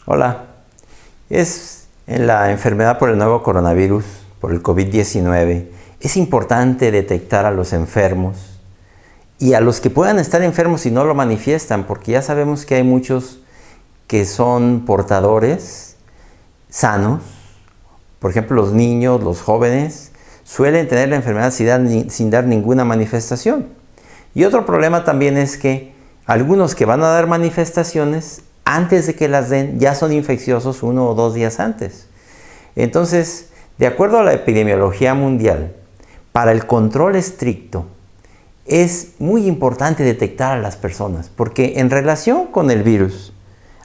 Hola, es en la enfermedad por el nuevo coronavirus, por el COVID-19, es importante detectar a los enfermos y a los que puedan estar enfermos y no lo manifiestan, porque ya sabemos que hay muchos que son portadores sanos. Por ejemplo, los niños, los jóvenes, suelen tener la enfermedad sin dar ninguna manifestación. Y otro problema también es que algunos que van a dar manifestaciones, antes de que las den, ya son infecciosos 1 o 2 días antes. Entonces, de acuerdo a la epidemiología mundial, para el control estricto, es muy importante detectar a las personas, porque en relación con el virus,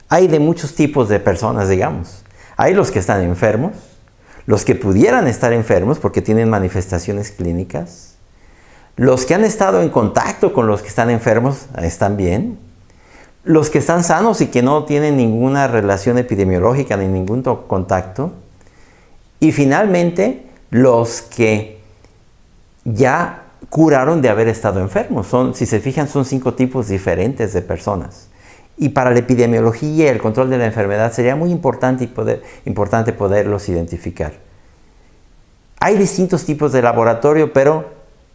hay de muchos tipos de personas, digamos. Hay los que están enfermos, los que pudieran estar enfermos porque tienen manifestaciones clínicas, los que han estado en contacto con los que están enfermos están bien, los que están sanos y que no tienen ninguna relación epidemiológica ni ningún contacto, y finalmente los que ya curaron de haber estado enfermos. Si se fijan, son 5 tipos diferentes de personas. Y para la epidemiología y el control de la enfermedad sería muy importante poderlos identificar. Hay distintos tipos de laboratorio,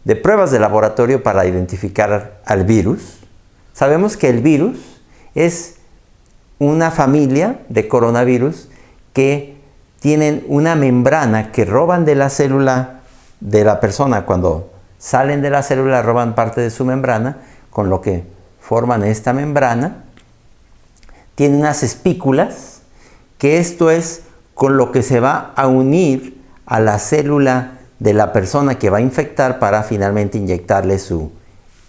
de pruebas de laboratorio para identificar al virus. Sabemos que el virus es una familia de coronavirus que tienen una membrana que roban de la célula de la persona. Cuando salen de la célula roban parte de su membrana, con lo que forman esta membrana. Tiene unas espículas, que esto es con lo que se va a unir a la célula de la persona que va a infectar para finalmente inyectarle su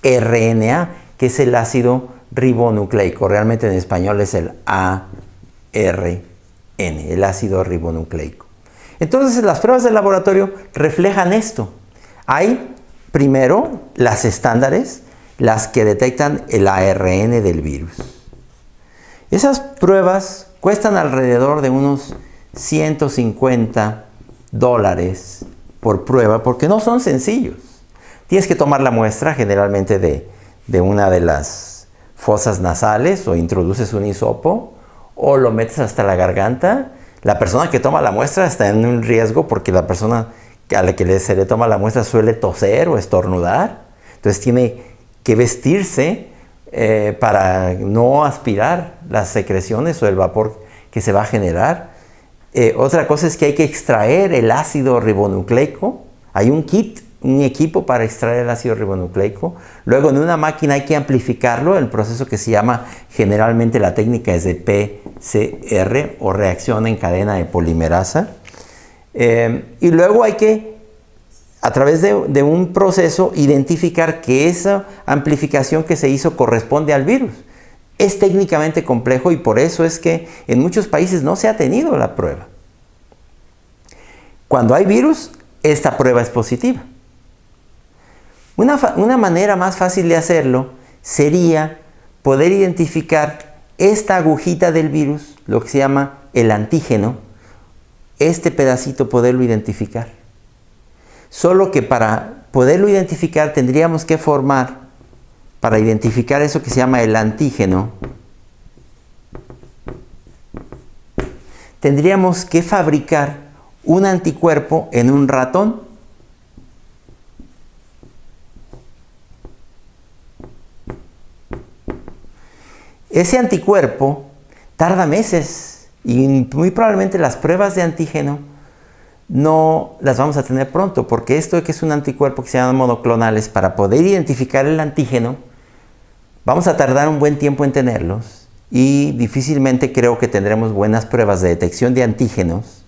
RNA, que es el ácido ribonucleico. Realmente en español es el ARN, el ácido ribonucleico. Entonces las pruebas de laboratorio reflejan esto. Hay primero las estándares, las que detectan el ARN del virus. Esas pruebas cuestan alrededor de unos $150 por prueba, porque no son sencillos. Tienes que tomar la muestra generalmente de una de las fosas nasales, o introduces un hisopo o lo metes hasta la garganta. La persona que toma la muestra está en un riesgo porque la persona a la que se le toma la muestra suele toser o estornudar. Entonces tiene que vestirse para no aspirar las secreciones o el vapor que se va a generar. Otra cosa es que hay que extraer el ácido ribonucleico. Hay un kit, un equipo para extraer el ácido ribonucleico. Luego en una máquina hay que amplificarlo, el proceso que se llama, generalmente la técnica es de PCR o reacción en cadena de polimerasa. Y luego hay que, a través de un proceso, identificar que esa amplificación que se hizo corresponde al virus. Es técnicamente complejo y por eso es que en muchos países no se ha tenido la prueba. Cuando hay virus, esta prueba es positiva. Una manera más fácil de hacerlo sería poder identificar esta agujita del virus, lo que se llama el antígeno, este pedacito poderlo identificar. Solo que para poderlo identificar tendríamos que para identificar eso que se llama el antígeno, tendríamos que fabricar un anticuerpo en un ratón. Ese anticuerpo tarda meses y muy probablemente las pruebas de antígeno no las vamos a tener pronto, porque esto que es un anticuerpo que se llama monoclonales, para poder identificar el antígeno, vamos a tardar un buen tiempo en tenerlos y difícilmente creo que tendremos buenas pruebas de detección de antígenos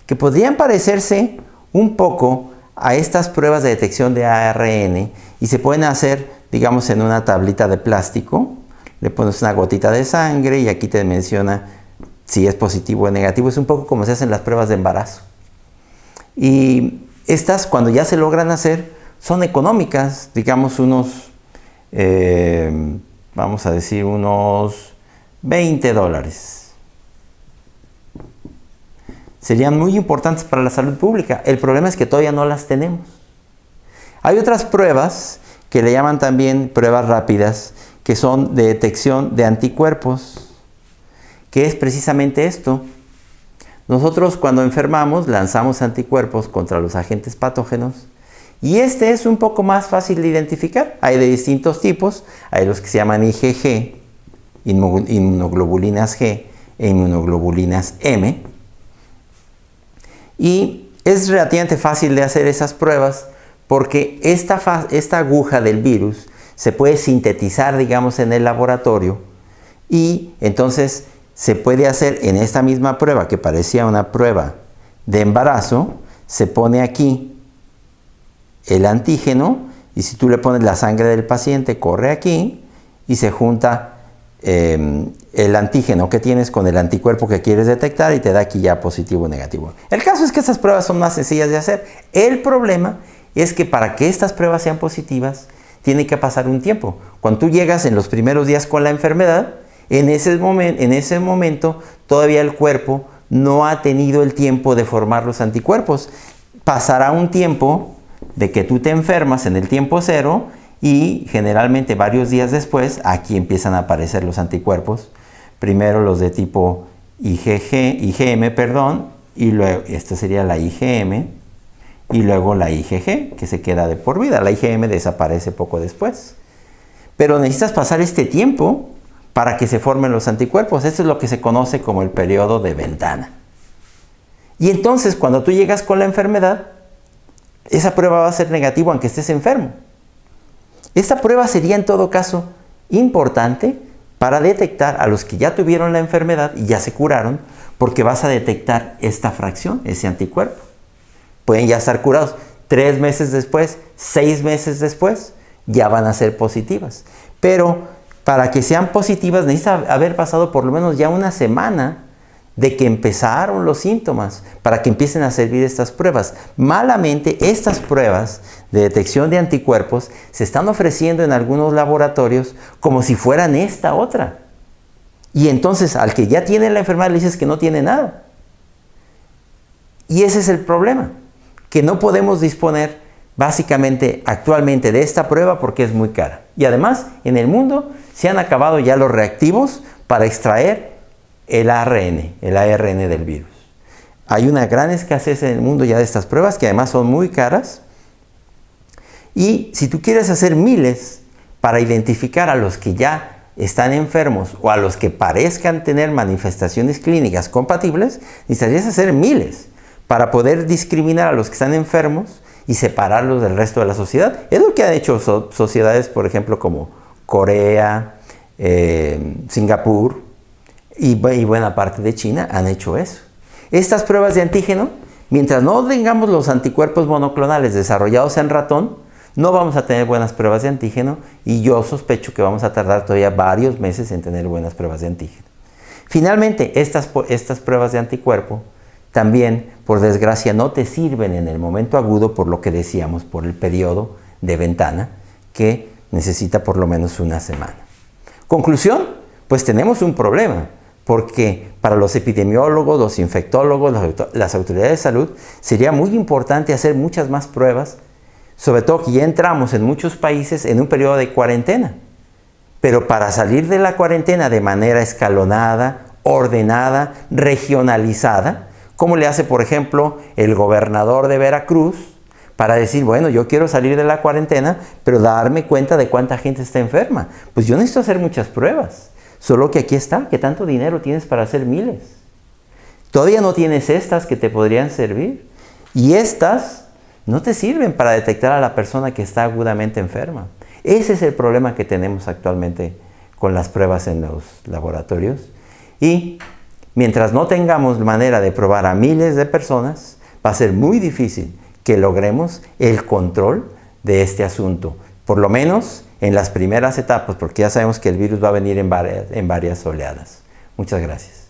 que podrían parecerse un poco a estas pruebas de detección de ARN y se pueden hacer, digamos, en una tablita de plástico. Le pones una gotita de sangre y aquí te menciona si es positivo o negativo. Es un poco como se hacen las pruebas de embarazo. Y estas, cuando ya se logran hacer, son económicas, digamos vamos a decir unos $20. Serían muy importantes para la salud pública. El problema es que todavía no las tenemos. Hay otras pruebas que le llaman también pruebas rápidas, que son de detección de anticuerpos, que es precisamente esto. Nosotros cuando enfermamos lanzamos anticuerpos contra los agentes patógenos y este es un poco más fácil de identificar. Hay de distintos tipos, hay los que se llaman IgG, inmunoglobulinas G e inmunoglobulinas M. Y es relativamente fácil de hacer esas pruebas porque esta aguja del virus se puede sintetizar, digamos, en el laboratorio y entonces se puede hacer en esta misma prueba que parecía una prueba de embarazo, se pone aquí el antígeno y si tú le pones la sangre del paciente, corre aquí y se junta el antígeno que tienes con el anticuerpo que quieres detectar y te da aquí ya positivo o negativo. El caso es que estas pruebas son más sencillas de hacer. El problema es que para que estas pruebas sean positivas, tiene que pasar un tiempo. Cuando tú llegas en los primeros días con la enfermedad, en ese momento todavía el cuerpo no ha tenido el tiempo de formar los anticuerpos. Pasará un tiempo de que tú te enfermas en el tiempo cero y generalmente varios días después aquí empiezan a aparecer los anticuerpos. Primero los de tipo IgM, y luego esta sería la IgM y luego la IgG que se queda de por vida. La IgM desaparece poco después. Pero necesitas pasar este tiempo para que se formen los anticuerpos. Esto es lo que se conoce como el periodo de ventana. Y entonces cuando tú llegas con la enfermedad, esa prueba va a ser negativa aunque estés enfermo. Esta prueba sería en todo caso importante para detectar a los que ya tuvieron la enfermedad y ya se curaron, porque vas a detectar esta fracción, ese anticuerpo. Pueden ya estar curados 3 meses después, 6 meses después, ya van a ser positivas. Pero para que sean positivas necesita haber pasado por lo menos ya una semana de que empezaron los síntomas para que empiecen a servir estas pruebas. Malamente, estas pruebas de detección de anticuerpos se están ofreciendo en algunos laboratorios como si fueran esta otra. Y entonces al que ya tiene la enfermedad le dices que no tiene nada. Y ese es el problema, que no podemos disponer básicamente actualmente de esta prueba porque es muy cara. Y además, en el mundo se han acabado ya los reactivos para extraer el ARN del virus. Hay una gran escasez en el mundo ya de estas pruebas que además son muy caras. Y si tú quieres hacer miles para identificar a los que ya están enfermos o a los que parezcan tener manifestaciones clínicas compatibles, necesitarías hacer miles para poder discriminar a los que están enfermos y separarlos del resto de la sociedad. Es lo que han hecho sociedades, por ejemplo, como Corea, Singapur y buena parte de China han hecho eso. Estas pruebas de antígeno, mientras no tengamos los anticuerpos monoclonales desarrollados en ratón, no vamos a tener buenas pruebas de antígeno y yo sospecho que vamos a tardar todavía varios meses en tener buenas pruebas de antígeno. Finalmente, estas pruebas de anticuerpo también, por desgracia, no te sirven en el momento agudo por lo que decíamos, por el periodo de ventana que necesita por lo menos una semana. Conclusión, pues tenemos un problema, porque para los epidemiólogos, los infectólogos, las autoridades de salud, sería muy importante hacer muchas más pruebas, sobre todo que ya entramos en muchos países en un periodo de cuarentena. Pero para salir de la cuarentena de manera escalonada, ordenada, regionalizada, como le hace, por ejemplo, el gobernador de Veracruz, para decir, bueno, yo quiero salir de la cuarentena, pero darme cuenta de cuánta gente está enferma. Pues yo necesito hacer muchas pruebas. Solo que aquí está, ¿qué tanto dinero tienes para hacer miles? Todavía no tienes estas que te podrían servir. Y estas no te sirven para detectar a la persona que está agudamente enferma. Ese es el problema que tenemos actualmente con las pruebas en los laboratorios. Y mientras no tengamos manera de probar a miles de personas, va a ser muy difícil que logremos el control de este asunto. Por lo menos en las primeras etapas, porque ya sabemos que el virus va a venir en varias oleadas. Muchas gracias.